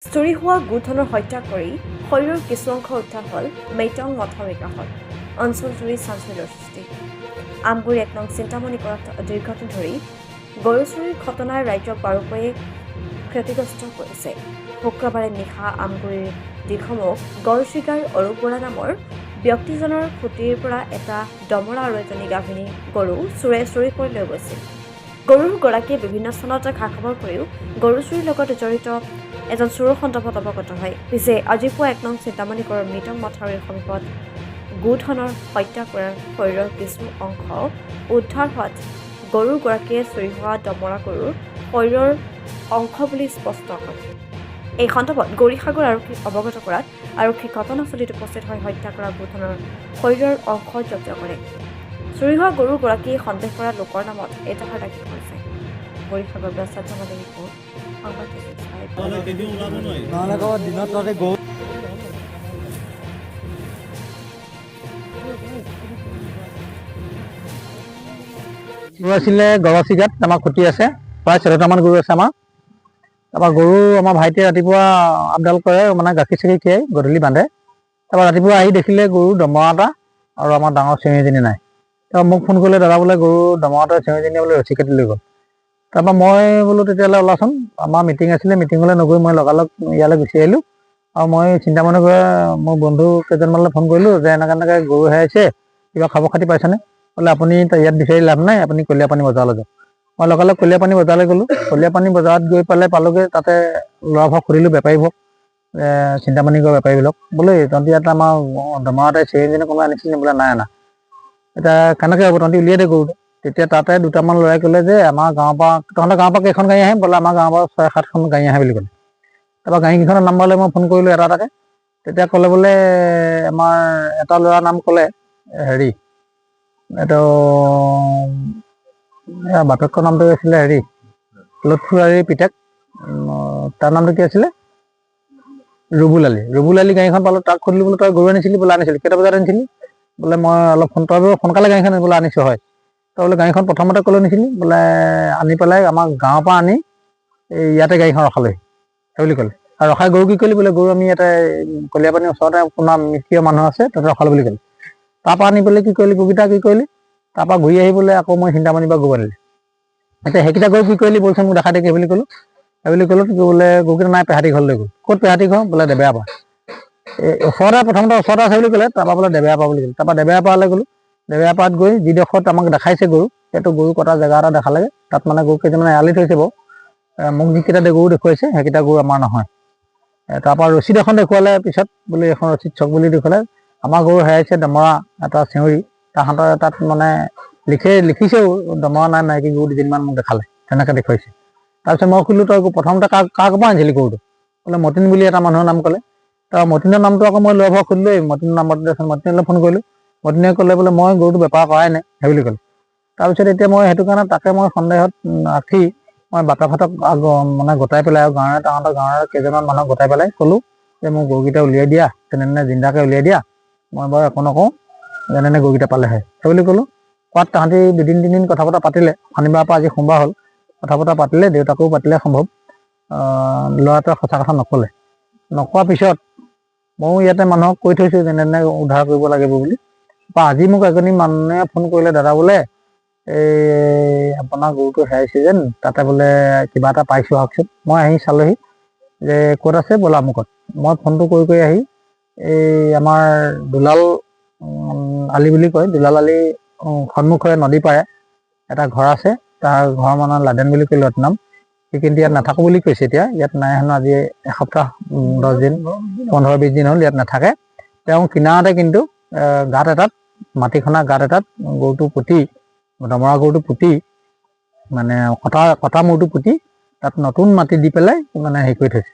চুৰি হোৱা গোধনৰ হত্যা কৰি শৰীৰৰ কিছু অংশ উদ্ধাৰ হ'ল মেইটং মথাউৰি কাষত। অঞ্চলজুৰি চাঞ্চল্যৰ সৃষ্টি। আমগুৰি ১ নং চিন্তামণি কৰাত দীৰ্ঘদিন ধৰি গৰু চুৰিৰ ঘটনাই ৰাইজক বাৰুকৈয়ে ক্ষতিগ্ৰস্ত কৰিছে। শুক্ৰবাৰে নিশা আমগুৰিৰ দীঘমুখ গড়চিগাৰ অৰূপ বৰা নামৰ ব্যক্তিজনৰ খুটিৰ পৰা এটা দমৰা আৰু এজনী গাভিনী গৰু চোৰে চুৰি কৰি লৈ গৈছিল। গৰুৰ গৰাকীয়ে বিভিন্ন স্থানত খা-খবৰ কৰিও গৰু চুৰিৰ লগত জড়িত এজন চোৰৰ সন্দৰ্ভত অৱগত হয়। পিছে আজি পুৱা ১ নং চিন্তামণি গড়ৰ মিটং মথাউৰিৰ সমীপত গোধনৰ হত্যা কৰাৰ শৰীৰৰ কিছু অংশ উদ্ধাৰ হোৱাত গৰুগৰাকীয়ে চুৰি হোৱা দমৰা গৰুৰ শৰীৰৰ অংশ বুলি স্পষ্ট হয়। এই সন্দৰ্ভত গৌৰীসাগৰ আৰক্ষীক অৱগত কৰাত আৰক্ষী ঘটনাস্থলীত উপস্থিত হৈ হত্যা কৰা গোধনৰ শৰীৰৰ অংশ জব্দ কৰে। চুৰি হোৱা গৰুগৰাকীয়ে সন্দেহ কৰা লোকৰ নামত এজাহাৰ দাখিল কৰিছে। গৌৰীসাগৰ পৰা সত্যমালী ৰিপৰ্ট, সংবাদ গৰু আছিলে গড়চিগাত আমাৰ খুটি আছে, প্ৰায় ১৪টামান গৰু আছে আমাৰ। তাৰপৰা গৰু আমাৰ ভাইটিয়ে ৰাতিপুৱা আপডাল কৰে, মানে গাখীৰ চাখীৰ খীৰাই গধূলি বান্ধে। তাৰপৰা ৰাতিপুৱা আহি দেখিলে গৰু দমৰা এটা আৰু আমাৰ ডাঙৰ চেউৰীজনী নাই। তাৰপৰা মোক ফোন কৰিলে, দাদা বোলে গৰু দমৰাটোৱে চেউৰীজনীয়ে বোলে ৰছী কাটি লৈ গ'ল। তাৰপৰা মই বোলো তেতিয়াহ'লে ওলাচোন, আমাৰ মিটিং আছিলে, মিটিঙলৈ নগৈ মই লগালগ ইয়ালৈ গুচি আহিলোঁ। আৰু মই চিন্তামণি কৰি মোৰ বন্ধু কেইজনমানলৈ ফোন কৰিলোঁ যে এনেকৈ গৰু হেৰাইছে, কিবা খবৰ খাতি পাইছেনে? বোলে আপুনি ইয়াত বিচাৰি লাভ নাই, আপুনি কলীয়াপানী বজাৰলৈ যাওক। মই লগালগ কলীয়াপানী বজাৰলৈ গ'লোঁ। কলীয়াপানী বজাৰত গৈ পালোগৈ, তাতে ল'ৰাবোৰক সুধিলোঁ, বেপাৰীবোৰক, চিন্তামণি গড় বেপাৰীবোৰক, বোলে তহঁতি ইয়াত আমাৰ দমৰা এটাই চেউৰীজনী কোনোবাই আনিছিল বোলে নাই অনা। এতিয়া কেনেকৈ হ'ব, তহঁতি উলিয়াই দে গৰুটো। তেতিয়া তাতে দুটামান ল'ৰাই ক'লে যে আমাৰ গাঁৱৰ পৰা, তহঁতৰ গাঁৱৰ পৰা কেইখন গাড়ী আহে? বোলে আমাৰ গাঁৱৰ পৰা ৬-৭খন গাড়ী আহে বুলি ক'লে। তাৰপৰা গাড়ীকেইখনৰ নাম্বাৰলৈ মই ফোন কৰিলোঁ এটা এটাকৈ। তেতিয়া ক'লে বোলে আমাৰ এটা ল'ৰাৰ নাম ক'লে এইটো বাপেকৰ নামটো আছিলে লুৎফুলাৰীৰ পিতেক, তাৰ নামটো কি আছিলে, ৰুবুল আলী। ৰুবুল আলী গাড়ীখন পালোঁ, তাক সুধিলোঁ বোলে তই গৰু আনিছিলি? বোলে আনিছিলোঁ। কেইটা বজাত আনিছিলি? বোলে মই অলপ তই সোনকালে গাড়ীখন বোলে আনিছোঁ। হয়, তই বোলে গাড়ীখন প্ৰথমতে ক'লৈ নিছিলি? বোলে আনি পেলাই আমাৰ গাঁৱৰ পৰা আনি ইয়াতে গাড়ীখন ৰখালৈ সেই বুলি ক'লে। আৰু ৰখাই গৰু কি কৰিলি? বোলে গৰু আমি ইয়াতে কলীয়াপানীৰ ওচৰতে কোনো মিত্ৰীয় মানুহ আছে, তাতে ৰখালোঁ বুলি ক'লে। তাৰপৰা আনি পেলাই কি কৰিলি? গৰুকেইটা কি কৰিলি? তাৰপৰা ঘূৰি আহি বোলে আকৌ মই চিন্তামণিৰ পৰা গৰু আনিলোঁ। এতিয়া সেইকেইটা গৰু কি কৰিলি বলচোন মোক দেখাই দে বুলি ক'লোঁ। সেইবুলি ক'লোঁ, বোলে গৰুকেইটা নাই, পেহাটি ঘৰলৈ গ'ল। ক'ত পেহাটি ঘৰ? বোলে দেবেৰা পৰা। ওচৰতে প্ৰথমতে ওচৰতে আছে বুলি ক'লে, তাৰপৰা বোলে দেবেৰা পৰা বুলি ক'লে। তাৰপৰা দেবেৰা পাৰলৈ গ'লোঁ। দেবেৰা পাৰত গৈ যিডোখৰত আমাক দেখাইছে গৰু, সেইটো গৰু কটা জেগা এটা দেখালেগৈ। তাত মানে গৰু কেইটামান এৰালি থৈছে বাৰু। মোক যিকেইটা গৰু দেখুৱাইছে সেইকেইটা গৰু আমাৰ নহয়। তাৰপৰা ৰচিদ এখন দেখুৱালে পিছত, বোলে এখন ৰচিদ চক বুলি দেখুৱালে। আমাৰ গৰু হেৰাইছে দমৰা এটা চেউৰী, তাহাঁতৰ তাত মানে লিখিছেও দমৰা নাই, মাইকী গৰু দুজনীমান মোক দেখালে, তেনেকৈ দেখুৱাইছে। তাৰপিছত মই সুধিলোঁ, তই প্ৰথমতে কাৰ পৰা আনিছিলি গৰুটো? বোলে মতিন বুলি এটা মানুহৰ নাম ক'লে। তাৰ মতিনৰ নামটো আকৌ মই ল'ৰাবোৰক সুধিলোঁ, মতিনৰ নাম্বাৰটো দেচোন। মতিনলৈ ফোন কৰিলোঁ। মতিনে ক'লে বোলে মই গৰুটো বেপাৰ কৰাই নাই, সেই বুলি ক'লে। তাৰপিছত এতিয়া মই সেইটো কাৰণে তাকে মই সন্দেহত ৰাখি মই বাটৰঘাটক মানে গোটাই পেলাই আৰু তাহাঁতৰ গাঁৱৰ কেইজনমান মানুহক গোটাই পেলাই ক'লোঁ যে মোৰ গৰুকেইটা উলিয়াই দিয়া, তেনেধৰণে জিন্দাকৈ উলিয়াই দিয়া, মই বাৰু একো নকওঁ, যেনে গৰুকেইটা পালেহে সেই বুলি ক'লোঁ। কোৱাত তাহাঁতি ২-৩দিন কথা বতৰা পাতিলে। শনিবাৰৰ পৰা আজি সোমবাৰ হ'ল, কথা বতৰা পাতিলে, দেউতাকো পাতিলে সম্ভৱ। ল'ৰাটোৱে সঁচা কথা নক'লে। নকোৱাৰ পিছত ময়ো ইয়াতে মানুহক কৈ থৈছোঁ যেনে উদ্ধাৰ কৰিব লাগিব বুলি। আজি মোক এজনী মানুহে ফোন কৰিলে, দাদা বোলে এই আপোনাৰ গৰুটো হেৰাইছে যেন, তাতে বোলে কিবা এটা পাইছোঁ, আহকচোন। মই আহি চালোহি যে ক'ত আছে, বোলে আমুকত। মই ফোনটো কৰি আহি এই আমাৰ দুলাল আলি বুলি কয়, দুলাল আলি সন্মুখৰে নদী পাৰে এটা ঘৰ আছে, তাৰ ঘৰৰ মানুহ লাদেন বুলি কয় ল'ৰাটোৰ নাম। সি কিন্তু ইয়াত নাথাকোঁ বুলি কৈছে। এতিয়া ইয়াত নাই হেনো, আজি এসপ্তাহ 10 দিন 15-20 দিন হ'ল ইয়াত নাথাকে। তেওঁ কিনাৰতে কিন্তু গাঁত এটাত, মাটি খনা গাঁত এটাত গৰুটো পুতি, দমৰা গৰুটো পুতি, মানে কটা মূৰটো পুতি তাত নতুন মাটি দি পেলাই মানে হেৰি কৰি থৈছে।